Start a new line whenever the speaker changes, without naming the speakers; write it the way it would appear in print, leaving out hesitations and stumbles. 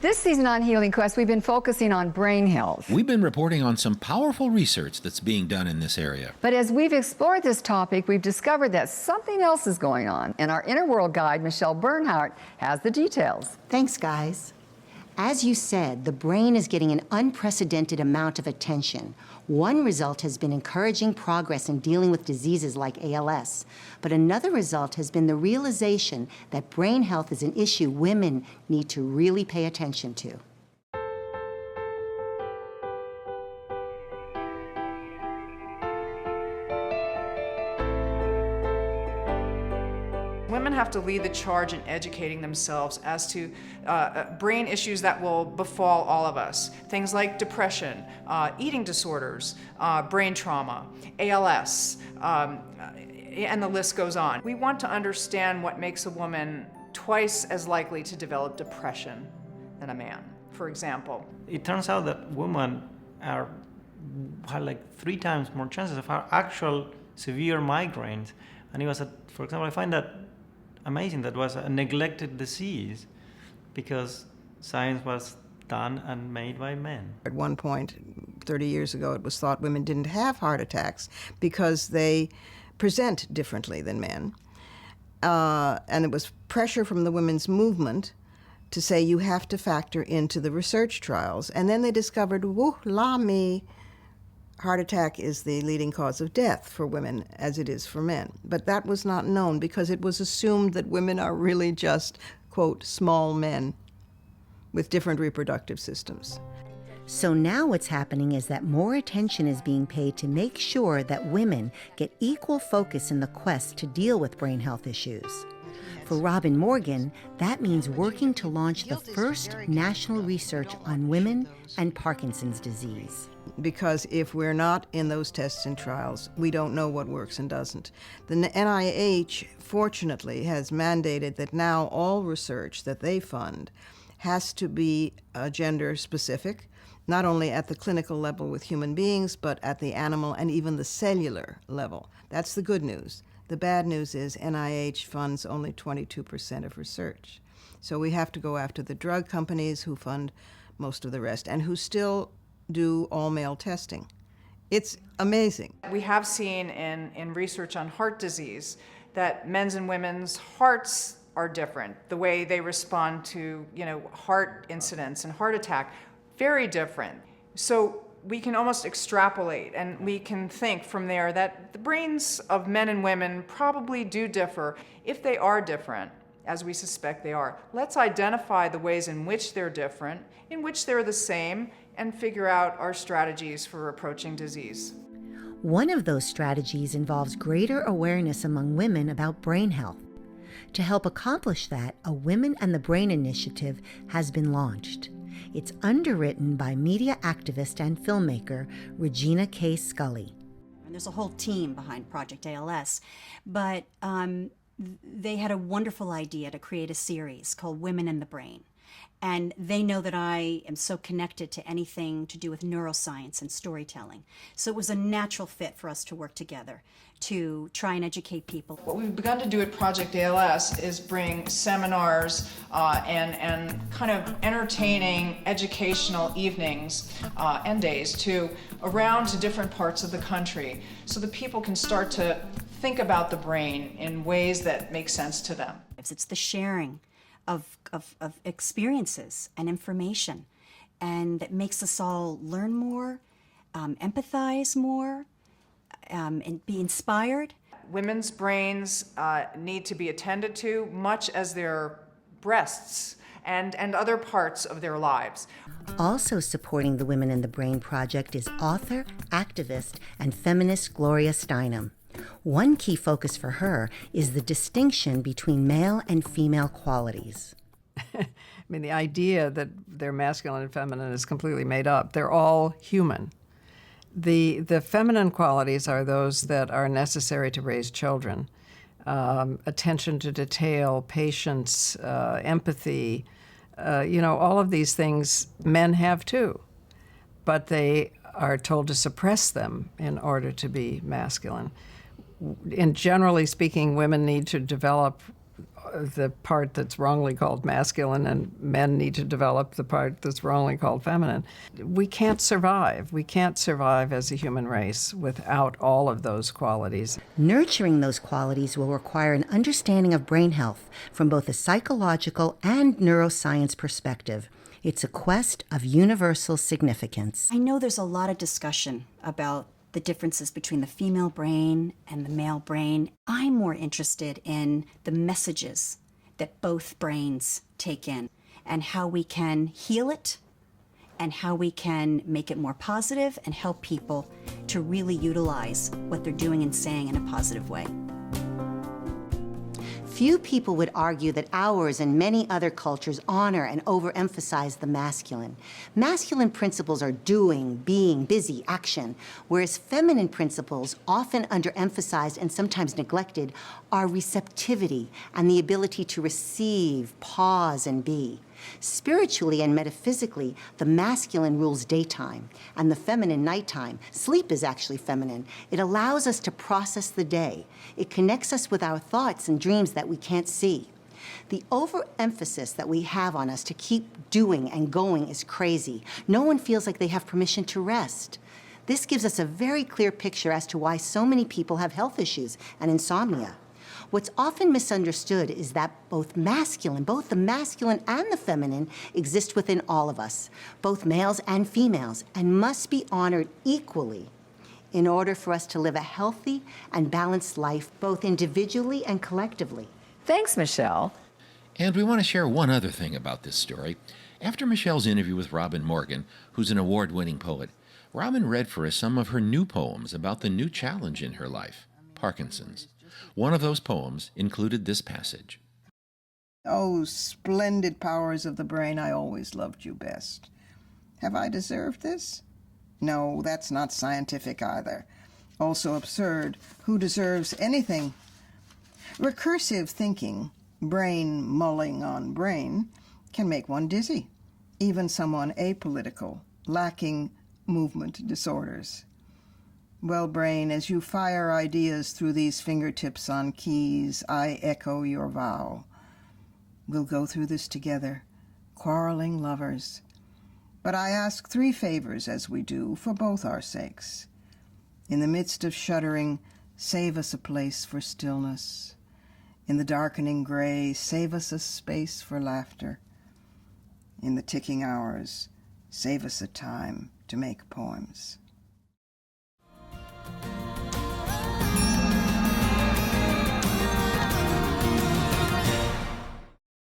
This season on Healing Quest, we've been focusing on brain health.
We've been reporting on some powerful research that's being done in this area.
But as we've explored this topic, we've discovered that something else is going on. And our Inner World guide, Michele Bernhardt, has the details.
Thanks, guys. As you said, the brain is getting an unprecedented amount of attention. One result has been encouraging progress in dealing with diseases like A.L.S. But another result has been the realization that brain health is an issue women need to really pay attention to.
Women have to lead the charge in educating themselves as to brain issues that will befall all of us. Things like depression, eating disorders, brain trauma, A.L.S., and the list goes on. We want to understand what makes a woman twice as likely to develop depression than a man, for example.
It turns out that women have like 3 times more chances of actual severe migraines. And it was, for example, I find that amazing. That was a neglected disease because science was done and made by men.
At one point, 30 years ago, it was thought women didn't have heart attacks because they present differently than men. And it was pressure from the women's movement to say you have to factor into the research trials. And then they discovered, woo la me, heart attack is the leading cause of death for women as it is for men. But that was not known because it was assumed that women are really just, quote, small men with different reproductive systems.
So now what's happening is that more attention is being paid to make sure that women get equal focus in the quest to deal with brain health issues. For Robin Morgan, that means working to launch the first national research on women and Parkinson's disease.
Because if we're not in those tests and trials, we don't know what works and doesn't. The NIH, fortunately, has mandated that now all research that they fund has to be gender specific, not only at the clinical level with human beings, but at the animal and even the cellular level. That's the good news. The bad news is NIH funds only 22% of research. So we have to go after the drug companies who fund most of the rest and who still do all-male testing. It's amazing.
We have seen in research on heart disease that men's and women's hearts are different. The way they respond to, heart incidents and heart attack, very different. So we can almost extrapolate and we can think from there that the brains of men and women probably do differ. If they are different, as we suspect they are, let's identify the ways in which they're different, in which they're the same, and figure out our strategies for approaching disease.
One of those strategies involves greater awareness among women about brain health. To help accomplish that, a Women and the Brain initiative has been launched. It's underwritten by media activist and filmmaker Regina K. Scully.
And there's a whole team behind Project A.L.S., but they had a wonderful idea to create a series called Women and the Brain. And they know that I am so connected to anything to do with neuroscience and storytelling. So it was a natural fit for us to work together to try and educate people.
What we've begun to do at Project A.L.S. is bring seminars and kind of entertaining educational evenings and days around to different parts of the country so that people can start to think about the brain in ways that make sense to them.
It's the sharing of experiences and information, and that makes us all learn more, empathize more, and be inspired.
Women's brains need to be attended to, much as their breasts and other parts of their lives.
Also supporting the Women in the Brain project is author, activist, and feminist Gloria Steinem. One key focus for her is the distinction between male and female qualities.
I mean, the idea that they're masculine and feminine is completely made up. They're all human. The feminine qualities are those that are necessary to raise children. Attention to detail, patience, empathy, all of these things men have too, but they are told to suppress them in order to be masculine. And generally speaking, women need to develop the part that's wrongly called masculine, and men need to develop the part that's wrongly called feminine. We can't survive. We can't survive as a human race without all of those qualities.
Nurturing those qualities will require an understanding of brain health from both a psychological and neuroscience perspective. It's a quest of universal significance.
I know there's a lot of discussion about the differences between the female brain and the male brain. I'm more interested in the messages that both brains take in and how we can heal it and how we can make it more positive and help people to really utilize what they're doing and saying in a positive way.
Few people would argue that ours and many other cultures honor and overemphasize the masculine. Masculine principles are doing, being, busy, action, whereas feminine principles, often underemphasized and sometimes neglected, are receptivity and the ability to receive, pause, and be. Spiritually and metaphysically, the masculine rules daytime and the feminine nighttime. Sleep is actually feminine. It allows us to process the day. It connects us with our thoughts and dreams that we can't see. The overemphasis that we have on us to keep doing and going is crazy. No one feels like they have permission to rest. This gives us a very clear picture as to why so many people have health issues and insomnia. What's often misunderstood is that both the masculine and the feminine exist within all of us, both males and females, and must be honored equally in order for us to live a healthy and balanced life, both individually and collectively.
Thanks, Michele.
And we want to share one other thing about this story. After Michele's interview with Robin Morgan, who's an award-winning poet, Robin read for us some of her new poems about the new challenge in her life, Parkinson's. One of those poems included this passage.
Oh, splendid powers of the brain, I always loved you best. Have I deserved this? No, that's not scientific either. Also absurd. Who deserves anything? Recursive thinking, brain mulling on brain, can make one dizzy, even someone apolitical, lacking movement disorders. Well, brain, as you fire ideas through these fingertips on keys, I echo your vow. We'll go through this together, quarreling lovers. But I ask 3 favors as we do, for both our sakes. In the midst of shuddering, save us a place for stillness. In the darkening gray, save us a space for laughter. In the ticking hours, save us a time to make poems.